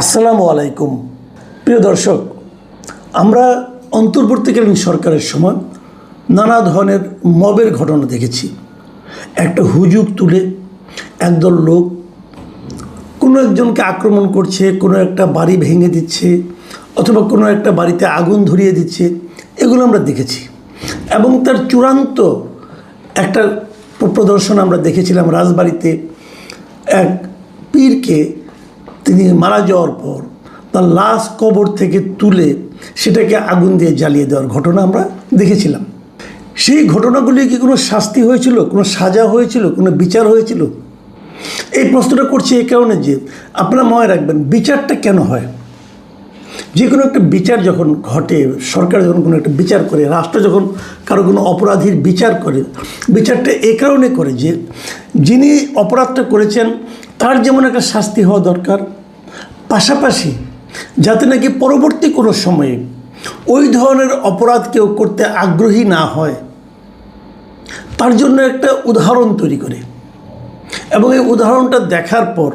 আসসালামু আলাইকুম প্রিয় দর্শক, আমরা অন্তর্বর্তীকালীন সরকারের সময় নানা ধরনের মবের ঘটনা দেখেছি। একটা হুজুগ তুলে একদল লোক কোনো একজনকে আক্রমণ করছে, কোনো একটা বাড়ি ভেঙে দিচ্ছে অথবা কোনো একটা বাড়িতে আগুন ধরিয়ে দিচ্ছে, এগুলো আমরা দেখেছি। এবং তার চূড়ান্ত একটা প্রদর্শন আমরা দেখেছিলাম রাজবাড়িতে। এক পীরকে তিনি মারা যাওয়ার পর তার লাশ কবর থেকে তুলে সেটাকে আগুন দিয়ে জ্বালিয়ে দেওয়ার ঘটনা আমরা দেখেছিলাম। সেই ঘটনাগুলি কি কোনো শাস্তি হয়েছিল, কোনো সাজা হয়েছিল, কোনো বিচার হয়েছিল? এই প্রশ্নটা করছি এই কারণে যে আপনারা মনে রাখবেন, বিচারটা কেন হয়? যে কোনো একটা বিচার যখন ঘটে, সরকার যখন কোনো একটা বিচার করে, রাষ্ট্র যখন কারো কোনো অপরাধীর বিচার করে, বিচারটা এই কারণে করে যে যিনি অপরাধটা করেছেন তার যেমন একটা শাস্তি হওয়া দরকার, পাশাপাশি যাতে নাকি পরবর্তী কোনো সময়ে ওই ধরনের অপরাধ কেউ করতে আগ্রহী না হয়, তার জন্য একটা উদাহরণ তৈরি করে। এবং এই উদাহরণটা দেখার পর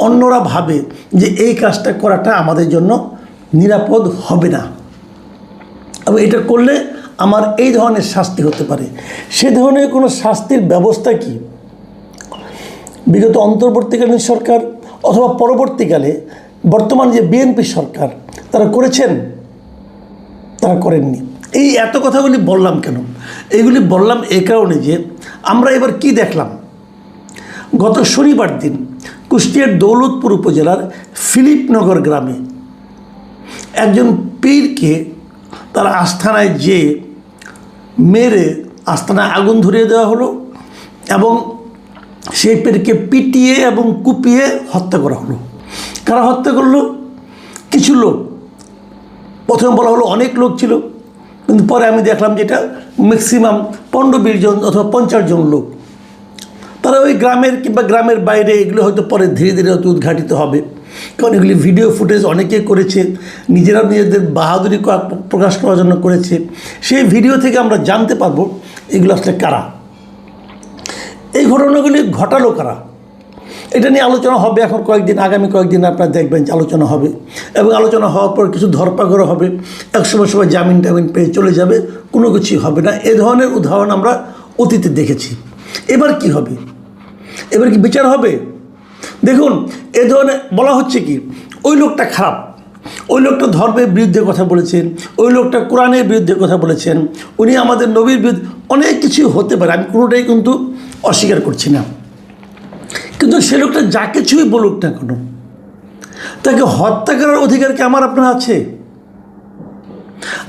অন্যরা ভাবে যে এই কাজটা করাটা আমাদের জন্য নিরাপদ হবে না, এবং এটা করলে আমার এই ধরনের শাস্তি হতে পারে। সে ধরনের কোনো শাস্তির ব্যবস্থা কি বিগত অন্তর্বর্তীকালীন সরকার অথবা পরবর্তীকালে বর্তমান যে বিএনপি সরকার তারা করেছেন? তারা করেননি। এই এত কথাগুলি বললাম কেন? এইগুলি বললাম এই কারণে যে আমরা এবার কি দেখলাম। গত শনিবার দিন কুষ্টিয়ার দৌলতপুর উপজেলার ফিলিপনগর গ্রামে একজন পীরকে তার আস্থানায় যে মেরে আস্থানায় আগুন ধরিয়ে দেওয়া হলো, এবং সেই পীরকে পিটিয়ে এবং কুপিয়ে হত্যা করা হলো। কারা হত্যা করলো? কিছু লোক। প্রথমে বলা হলো অনেক লোক ছিল, কিন্তু পরে আমি দেখলাম যেটা ম্যাক্সিমাম 15-20 জন অথবা 50 জন লোক। তারা ওই গ্রামের কিংবা গ্রামের বাইরে, এগুলো হয়তো পরে ধীরে ধীরে হয়তো উদ্ঘাটিত হবে, কারণ এগুলি ভিডিও ফুটেজ অনেকে করেছে, নিজেরা নিজেদের বাহাদুরি প্রকাশ করার জন্য করেছে। সেই ভিডিও থেকে আমরা জানতে পারবো এগুলো আসলে কারা, এই ঘটনাগুলি ঘটালো কারা। এটা নিয়ে আলোচনা হবে এখন কয়েকদিন, আগামী কয়েকদিন আপনারা দেখবেন যে আলোচনা হবে, এবং আলোচনা হওয়ার পর কিছু ধরপাকড় হবে, একসময় সবাই জামিন টামিন পেয়ে চলে যাবে, কোনো কিছুই হবে না। এ ধরনের উদাহরণ আমরা অতীতে দেখেছি। এবার কি হবে? এবার কি বিচার হবে? দেখুন, এ ধরনের বলা হচ্ছে কি ওই লোকটা খারাপ, ওই লোকটা ধর্মের বিরুদ্ধে কথা বলেছেন, ওই লোকটা কোরআনের বিরুদ্ধে কথা বলেছেন, উনি আমাদের নবীর বিরুদ্ধে, অনেক কিছু হতে পারে, আমি কোনোটাই কিন্তু অস্বীকার করছি না। কিন্তু সে লোকটা যা কিছুই বলুক না কেন, তাকে হত্যা করার অধিকার কি আমার আপনার আছে?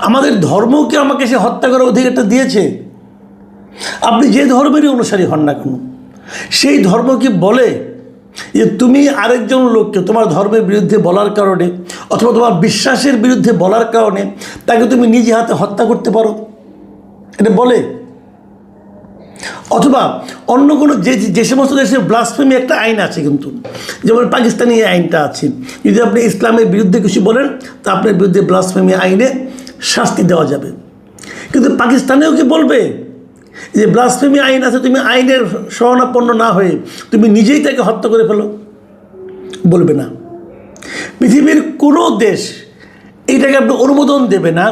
আমাদের ধর্ম কি আমাকে সে হত্যা করার অধিকারটা দিয়েছে? আপনি যে ধর্মেরই অনুসারী হন না কেন, সেই ধর্ম কি বলে যে তুমি আরেকজন লোককে তোমার ধর্মের বিরুদ্ধে বলার কারণে অথবা তোমার বিশ্বাসের বিরুদ্ধে বলার কারণে তাকে তুমি নিজে হাতে হত্যা করতে পারো? এটা বলে? অথবা অন্য কোনো যে সমস্ত দেশে ব্লাসফেমি একটা আইন আছে, কিন্তু যেমন পাকিস্তানি এই আইনটা আছে, যদি আপনি ইসলামের বিরুদ্ধে কিছু বলেন তা আপনার বিরুদ্ধে ব্লাসফেমি আইনে শাস্তি দেওয়া যাবে। কিন্তু পাকিস্তানেও কি বলবে যে ব্লাসফেমি আইন আছে, তুমি আইনের শরণাপন্ন না হয়ে তুমি নিজেই তাকে হত্যা করে ফেলো? বলবে না। পৃথিবীর কোনো দেশ এইটাকে আপনি অনুমোদন দেবে না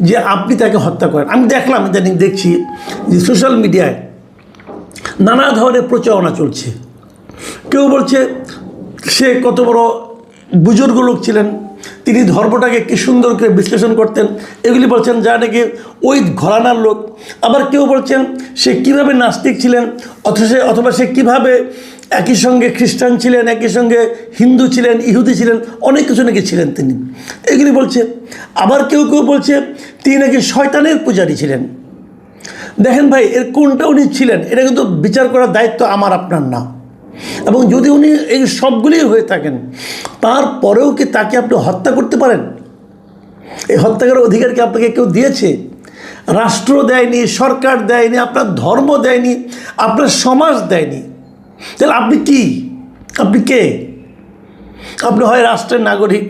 যে আপনি তাকে হত্যা করেন। আমি দেখলাম, ইদানিং দেখছি যে সোশ্যাল মিডিয়ায় নানা ধরনের প্রচারণা চলছে। কেউ বলছে সে কত বড় বুজুর্গ লোক ছিলেন, তিনি ধর্মটাকে কি সুন্দর করে বিশ্লেষণ করতেন, এগুলি বলছেন যা নাকি ওই ঘরানার লোক। আবার কেউ বলছেন সে কীভাবে নাস্তিক ছিলেন, অথবা সে কীভাবে একই সঙ্গে খ্রিস্টান ছিলেন, একই সঙ্গে হিন্দু ছিলেন, ইহুদি ছিলেন, অনেক কিছু নাকি ছিলেন তিনি, এগুলি বলছে। আবার কেউ কেউ বলছে তিনি নাকি শয়তানের পূজারী ছিলেন। দেখেন ভাই, এর কোনটা উনি ছিলেন এটা কিন্তু বিচার করার দায়িত্ব আমার আপনার না। এবং যদি উনি এই সবগুলি হয়ে থাকেন, তারপরেও কি তাকে আপনি হত্যা করতে পারেন? এই হত্যা করার অধিকার কি আপনাকে কেউ দিয়েছে? রাষ্ট্র দেয়নি, সরকার দেয়নি, আপনার ধর্ম দেয়নি, আপনার সমাজ দেয়নি। তাহলে আপনি কি? আপনি কে? আপনি হয় রাষ্ট্রের নাগরিক,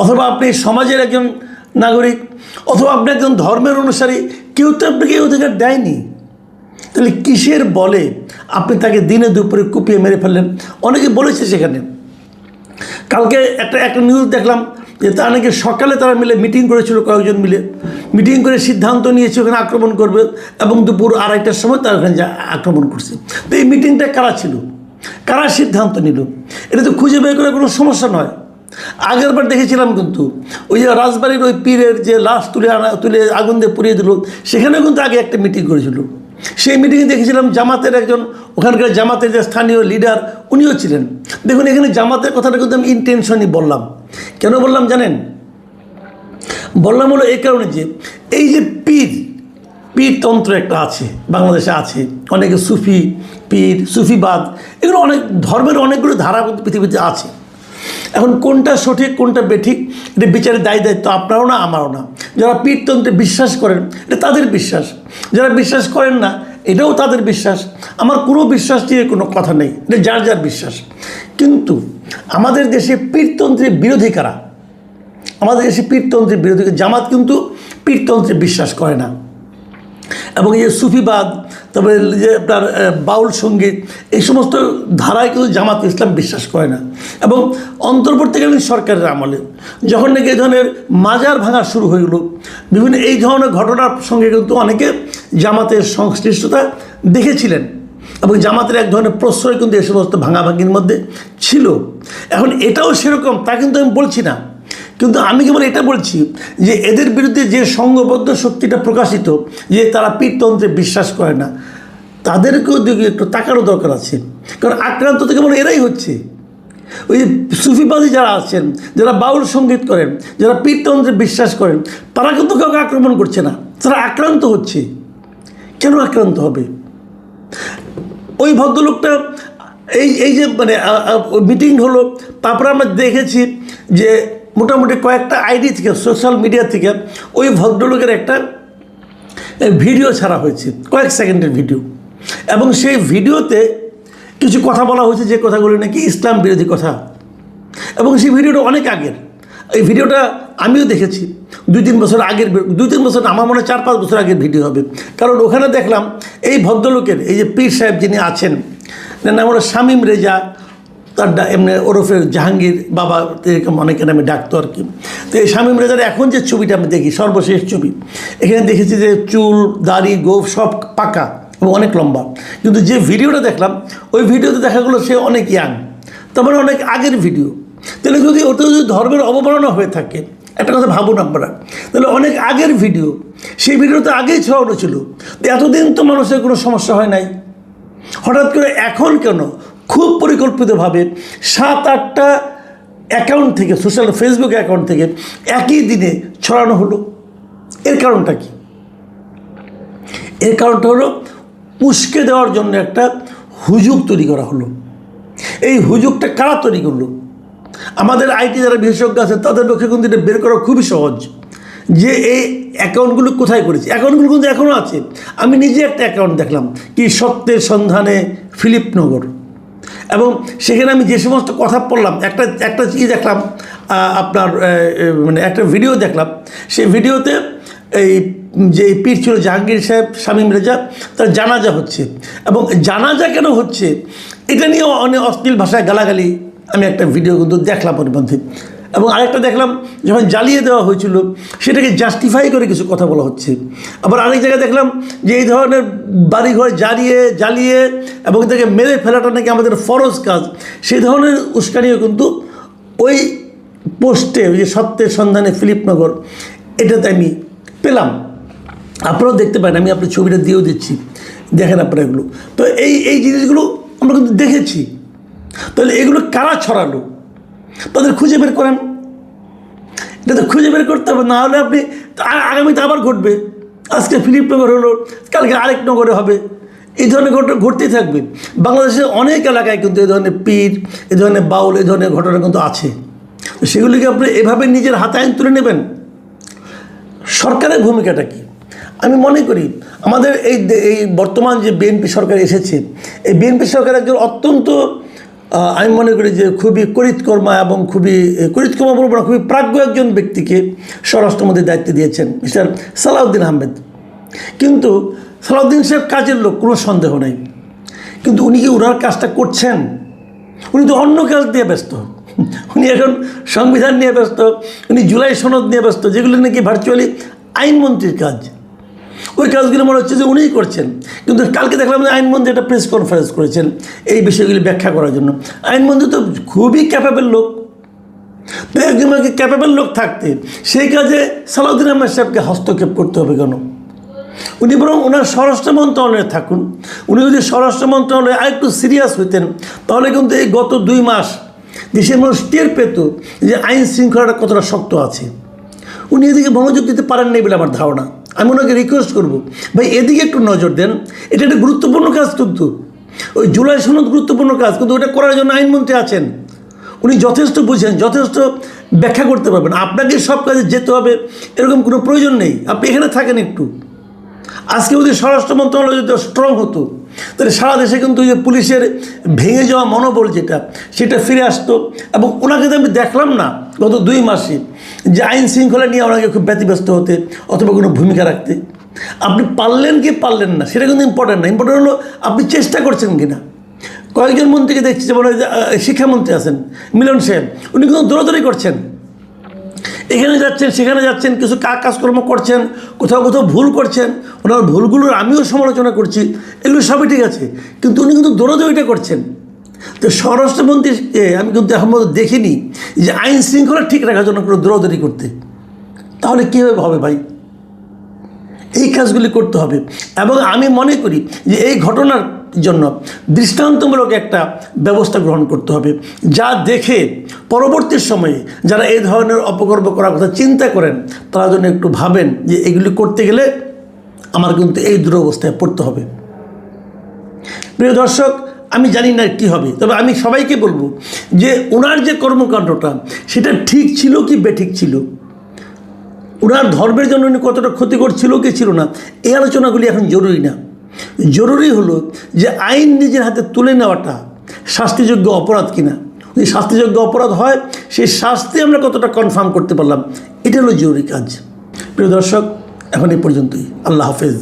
অথবা আপনি সমাজের একজন নাগরিক, অথবা আপনি একজন ধর্মের অনুসারী। কেউ তো আপনাকে এই অধিকার দেয়নি। তাহলে কিসের বলে আপনি তাকে দিনে দুপুরে কুপিয়ে মেরে ফেললেন? অনেকে বলেছে সেখানে কালকে একটা নিউজ দেখলাম যে তারা নাকি সকালে তারা মিলে মিটিং করেছিল, কয়েকজন মিলে মিটিং করে সিদ্ধান্ত নিয়েছে ওখানে আক্রমণ করবে, এবং দুপুর 2:30টার সময় তারা ওখানে আক্রমণ করছে। তো এই মিটিংটা কারা ছিল, কারা সিদ্ধান্ত নিল, এটা তো খুঁজে বের করে কোনো সমস্যা নয়। আগের বার দেখেছিলাম কিন্তু ওই যে রাজবাড়ির ওই পীরের যে লাশ তুলে আগুন দিয়ে পুড়িয়ে দিল, সেখানেও কিন্তু আগে একটা মিটিং করেছিল। সেই মিটিংয়ে দেখেছিলাম জামাতের একজন, ওখানকার জামাতের যে স্থানীয় লিডার উনিও ছিলেন। দেখুন এখানে জামাতের কথাটা কিন্তু আমি ইন্টেনশনই বললাম। কেন বললাম জানেন? বললাম হলো এই কারণে যে এই যে পীরতন্ত্র একটা আছে, বাংলাদেশে আছে, অনেকে সুফি পীর, সুফিবাদ, এগুলো অনেক ধর্মের অনেকগুলো ধারা পৃথিবীতে আছে। এখন কোনটা সঠিক কোনটা বেঠিক এটা বিচারের দায়িত্ব আপনারও না আমারও না। যারা পীরতন্ত্রে বিশ্বাস করেন এটা তাদের বিশ্বাস, যারা বিশ্বাস করেন না এটাও তাদের বিশ্বাস। আমার কোনো বিশ্বাস নিয়ে কোনো কথা নেই, এটা যার যার বিশ্বাস। কিন্তু আমাদের দেশে পীরতন্ত্রের বিরোধী কারা? আমাদের দেশে পীরতন্ত্রের বিরোধী জামাত কিন্তু পীরতন্ত্রে বিশ্বাস করে না। এবং এই যে সুফিবাদ, তারপরে যে আপনার বাউল সঙ্গীত, এই সমস্ত ধারায় কিন্তু জামাত ইসলাম বিশ্বাস করে না। এবং অন্তর্বর্তীকালীন সরকারের আমলে যখন নাকি এই ধরনের মাজার ভাঙা শুরু হয়ে গেল, বিভিন্ন এই ধরনের ঘটনার সঙ্গে কিন্তু অনেকে জামাতের সংশ্লিষ্টতা দেখেছিলেন, এবং জামাতের এক ধরনের প্রশ্রয় কিন্তু এই সমস্ত ভাঙাভাঙির মধ্যে ছিল। এখন এটাও সেরকম তা কিন্তু আমি বলছি না, কিন্তু আমি কেবল এটা বলছি যে এদের বিরুদ্ধে যে সংঘবদ্ধ শক্তিটা প্রকাশিত, যে তারা পীরতন্ত্রে বিশ্বাস করে না, তাদেরকেও দিকে একটু তাকানো দরকার আছে। কারণ আক্রান্ত তো কেবল এরাই হচ্ছে। ওই যে সুফিবাদী যারা আছেন, যারা বাউল সঙ্গীত করেন, যারা পীরতন্ত্রে বিশ্বাস করেন, তারা কিন্তু কাউকে আক্রমণ করছে না, তারা আক্রান্ত হচ্ছে। কেন আক্রান্ত হবে? ওই ভদ্রলোকটা এই যে মানে মিটিং হলো, তারপরে আমরা দেখেছি যে মোটামুটি কয়েকটা আইডি থেকে, সোশ্যাল মিডিয়া থেকে ওই ভদ্রলোকের একটা ভিডিও ছাড়া হয়েছে, কয়েক সেকেন্ডের ভিডিও। এবং সেই ভিডিওতে কিছু কথা বলা হয়েছে যে কথাগুলো নাকি ইসলাম বিরোধী কথা। এবং সেই ভিডিওটা অনেক আগের, এই ভিডিওটা আমিও দেখেছি 2-3 বছর আগের, 2-3 বছর আমার মনে হয় 4-5 বছর আগের ভিডিও হবে। কারণ ওখানে দেখলাম এই ভদ্রলোকের, এই যে পীর সাহেব যিনি আছেন, নাম হলো শামীম রেজা, তার এমনি ওরফে জাহাঙ্গীর বাবা, এরকম অনেকের নামে ডাকতো আর কি। তো এই শামীম রেজার এখন যে ছবিটা আমি দেখি, সর্বশেষ ছবি, এখানে দেখেছি যে চুল দাড়ি গোঁফ সব পাকা এবং অনেক লম্বা। কিন্তু যে ভিডিওটা দেখলাম ওই ভিডিওতে দেখা গেলো সে অনেক ইয়াং, তার মানে অনেক আগের ভিডিও। তাহলে যদি ওটা যদি ধর্মের অবমাননা হয়ে থাকে, একটা কথা ভাবুন আপনারা, তাহলে অনেক আগের ভিডিও, সেই ভিডিওতে আগেই ছড়ানো ছিল, তো এতদিন তো মানুষের কোনো সমস্যা হয় নাই, হঠাৎ করে এখন কেন খুব পরিকল্পিতভাবে 7-8টা অ্যাকাউন্ট থেকে, সোশ্যাল ফেসবুক অ্যাকাউন্ট থেকে একই দিনে ছড়ানো হলো? এর কারণটা কি? এর কারণটা হলো উস্কে দেওয়ার জন্য একটা হুজুগ তৈরি করা হলো। এই হুজুগটা কারা তৈরি করলো? আমাদের আইটি যারা বিশেষজ্ঞ আছে তাদের পক্ষে কিন্তু এটা বের করা খুবই সহজ, যে এই অ্যাকাউন্টগুলো কোথায় করেছে। অ্যাকাউন্টগুলো কিন্তু এখনও আছে। আমি নিজে একটা অ্যাকাউন্ট দেখলাম, কি সত্যের সন্ধানে ফিলিপনগর, এবং সেখানে আমি যে সমস্ত কথা পড়লাম, একটা চিজ দেখলাম, আপনার মানে একটা ভিডিও দেখলাম, সেই ভিডিওতে এই যে পীর ছিল জাহাঙ্গীর সাহেব শামীম রেজা, তার জানাজা হচ্ছে, এবং জানাজা কেন হচ্ছে এটা নিয়েও অনেক অশ্লীল ভাষায় গালাগালি আমি একটা ভিডিও কিন্তু দেখলাম ওর মধ্যে। এবং আরেকটা দেখলাম যখন জ্বালিয়ে দেওয়া হয়েছিল সেটাকে জাস্টিফাই করে কিছু কথা বলা হচ্ছে। আবার আরেক জায়গায় দেখলাম যে এই ধরনের বাড়িঘর জ্বালিয়ে এবং তাকে মেরে ফেলাটা নাকি আমাদের ফরজ কাজ, সেই ধরনের উস্কানিও কিন্তু ওই পোস্টে, ওই যে সত্যের সন্ধানে ফিলিপনগর, এটাতে আমি পেলাম। আপনারাও দেখতে পারেন, আমি আপনার ছবিটা দিয়েও দিচ্ছি, দেখেন আপনারা এগুলো। তো এই জিনিসগুলো আমরা কিন্তু দেখেছি। তাহলে এগুলো কারা ছড়ালো তাদের খুঁজে বের করেন, এটা তো খুঁজে বের করতে হবে, না হলে আপনি আগামীতে আবার ঘটবে। আজকে ফিলিপনগর হলো, কালকে আরেক নগরে হবে, এই ধরনের ঘটনা ঘটতেই থাকবে। বাংলাদেশের অনেক এলাকায় কিন্তু এই ধরনের পীর, এই ধরনের বাউল, এই ধরনের ঘটনা কিন্তু আছে। সেগুলিকে আপনি এভাবে নিজের হাতে আইন তুলে নেবেন। সরকারের ভূমিকাটা কি? আমি মনে করি আমাদের এই বর্তমান যে বিএনপি সরকার এসেছে, এই বিএনপি সরকার একজন অত্যন্ত, আমি মনে করি যে খুবই করিতকর্মা এবং করিতকর্মা বলবো না, খুবই প্রাজ্ঞ একজন ব্যক্তিকে স্বরাষ্ট্রমন্ত্রীর দায়িত্ব দিয়েছেন, মিস্টার সালাউদ্দিন আহমেদ। কিন্তু সালাউদ্দিন সাহেব কাজের লোক, কোনো সন্দেহ নেই, কিন্তু উনি কি ওনার কাজটা করছেন? উনি তো অন্য কাজ দিয়ে ব্যস্ত। উনি এখন সংবিধান নিয়ে ব্যস্ত, উনি জুলাই সনদ নিয়ে ব্যস্ত, যেগুলো নাকি ভার্চুয়ালি আইনমন্ত্রীর কাজ। ওই কাজগুলো মনে হচ্ছে যে উনিই করছেন। কিন্তু কালকে দেখলাম যে আইনমন্ত্রী একটা প্রেস কনফারেন্স করেছেন এই বিষয়গুলি ব্যাখ্যা করার জন্য। আইনমন্ত্রী তো খুবই ক্যাপেবল লোক, তো একজন ক্যাপেবল লোক থাকতে সেই কাজে সালাউদ্দিন আহমেদ সাহেবকে হস্তক্ষেপ করতে হবে কেন? উনি বরং ওনার স্বরাষ্ট্র মন্ত্রণালয়ে থাকুন। উনি যদি স্বরাষ্ট্র মন্ত্রণালয়ে আরেকটু সিরিয়াস হইতেন তাহলে কিন্তু এই গত 2 মাস দেশের মানুষ টের পেত যে আইন শৃঙ্খলাটা কতটা শক্ত আছে। উনি এদিকে মনোযোগ দিতে পারেন নাই বলে আমার ধারণা। আমি ওনাকে রিকোয়েস্ট করব, ভাই এদিকে একটু নজর দেন, এটা একটা গুরুত্বপূর্ণ কাজ। কিন্তু ওই জুলাই সনদ গুরুত্বপূর্ণ কাজ, কিন্তু ওটা করার জন্য আইনমন্ত্রী আছেন, উনি যথেষ্ট বুঝেন, যথেষ্ট ব্যাখ্যা করতে পারবেন। আপনাকে সব কাজে যেতে হবে এরকম কোনো প্রয়োজন নেই, আপনি এখানে থাকেন একটু। আজকে যদি স্বরাষ্ট্র মন্ত্রণালয় যদি স্ট্রং হতো তাহলে সারা দেশে কিন্তু যে পুলিশের ভেঙে যাওয়া মনোবল সেটা ফিরে আসতো। এবং ওনাকে তো আমি দেখলাম না গত 2 মাসে যে আইন শৃঙ্খলা নিয়ে ওনাকে খুব ব্যতিব্যস্ত হতে অথবা কোনো ভূমিকা রাখতে। আপনি পারলেন কি পারলেন না সেটা কিন্তু ইম্পর্টেন্ট না, ইম্পর্টেন্ট হলো আপনি চেষ্টা করছেন কি না। কয়েকজন মন্ত্রীকে দেখছি, যেমন শিক্ষামন্ত্রী আছেন মিলন সাহেব, উনি কিন্তু দৌড়াদৌড়ি করছেন, এখানে যাচ্ছেন সেখানে যাচ্ছেন, কিছু কাজকর্ম করছেন, কোথাও কোথাও ভুল করছেন। ওনার ভুলগুলোর আমিও সমালোচনা করছি, এগুলো সবই ঠিক আছে, কিন্তু উনি কিন্তু দৌড়াদৌড়িটা করছেন। তো স্বরাষ্ট্রমন্ত্রীকে আমি কিন্তু এখন পর্যন্ত দেখিনি যে আইন শৃঙ্খলা ঠিক রাখার জন্য কোনো দৌড়াদৌড়ি করতে। তাহলে কীভাবে হবে ভাই? এই কাজগুলি করতে হবে। এবং আমি মনে করি যে এই ঘটনার জন্য দৃষ্টান্তমূলক একটা ব্যবস্থা গ্রহণ করতে হবে, যা দেখে পরবর্তী সময়ে যারা এই ধরনের অপকর্ম করার কথা চিন্তা করেন তারা যেন একটু ভাবেন যে এগুলি করতে গেলে আমার কিন্তু এই দুরবস্থায় পড়তে হবে। প্রিয় দর্শক, আমি জানি না কী হবে, তবে আমি সবাইকে বলবো যে ওনার যে কর্মকাণ্ডটা সেটা ঠিক ছিল কি বেঠিক ছিল, ওনার ধর্মের জন্য উনি কতটা ক্ষতিকর ছিল কি ছিল না, এই আলোচনাগুলি এখন জরুরি না। জরুরি হলো যে আইন নিজের হাতে তুলে নেওয়াটা শাস্তিযোগ্য অপরাধ কিনা। যদি শাস্তিযোগ্য অপরাধ হয় সেই শাস্তি আমরা কতটা কনফার্ম করতে পারলাম, এটা হলো জরুরি কাজ। প্রিয় দর্শক, এখন এই পর্যন্তই। আল্লাহ হাফেজ।